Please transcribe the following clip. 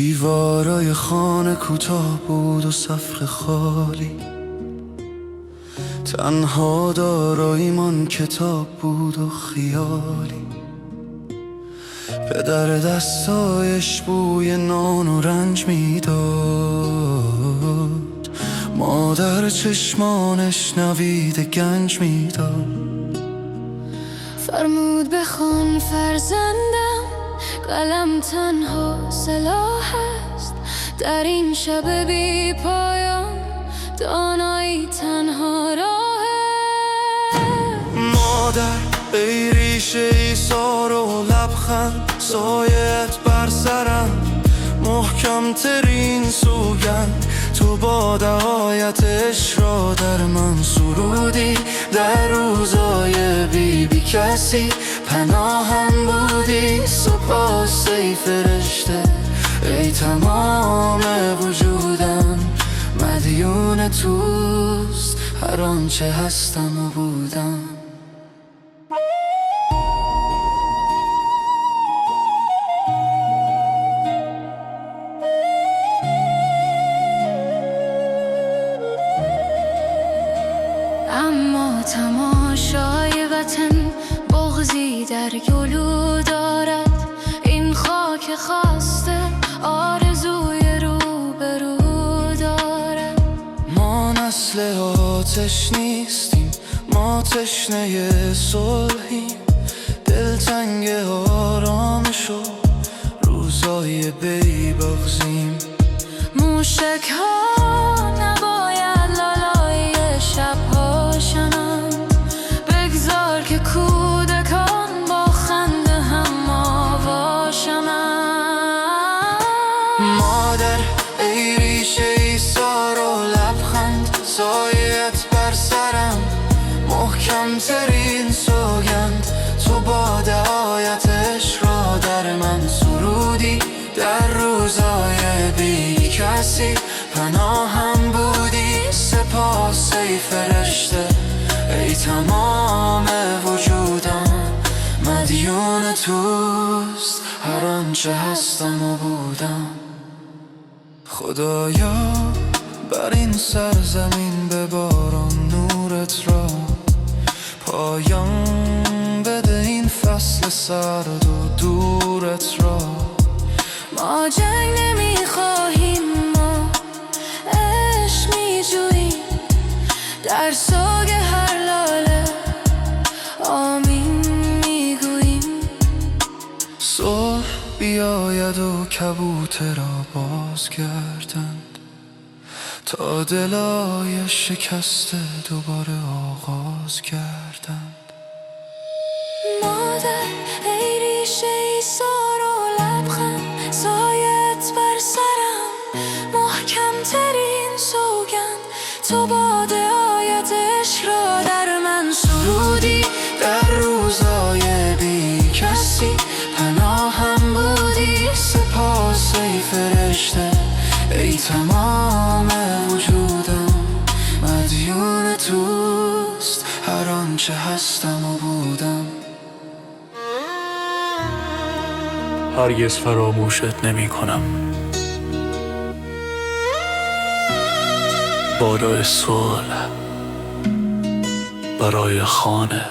دیوارای خانه کوتاه بود و سقف خالی، تنها داراییمان کتاب بود و خیالی. پدر دستایش بوی نان و رنج میداد، مادر چشمانش نوید گنج میداد. فرمود بخوان فرزندم، قلم تنها سلاح است. در این شب بی پایان دانایی تنها راهه. مادر ای ریشه ایثار و لبخند، سایت بر سرم محکم ترین سوگند. تو با دعایتش را در من سرودی، در روزای بی کسی پناهم بودی. سپاس ای فرشته ای تمام وجودم، مدیون توست هر آنچه هستم و بودم. اما تماشای وطن بغضی در گلو دارد. این خاک خسته آرزوی روبرو دارد. ما نسل آتش نیستیم، ما تشنه صلحیم. دلتنگ آرامش و روزای بی بغضیم. موشک ها نباید لالای شبها شنند. بگذار که کودکان با خنده هم آوا شوند. مادر ای ریشه ایثار و لبخند، سایت بر سرم محکم ترین سوگند. تو با دعایتش را در من سرودی، در روزای بی کسی پناهم بودی. سپاس ای فرشته ای تمام وجودم، مدیون توست هر آنچه هستم و بودم. خدایا بر این سرزمین بباران نورت را، پایان بده این فصل سرد و دورت را. ما جنگ نمیخواهیم، ما عشق میجوییم. در سوگ هر لاله آمین میگوییم. صبح بیاید و کبوترها بازگردند، تا دلای شکسته دوباره آغاز گردند. مادر ای ریشه ایثار و لبخند، سایت بر سرم محکم ترین سوگند. تو با دعایتش را در من سرودی، در روزای بی کسی پناهم بودی. سپاس ای فرشته ای تمام وجودم، مدیون توست هر آنچه هستم و بودم. هرگز فراموشت نمی کنم. بالای صلح برای خانه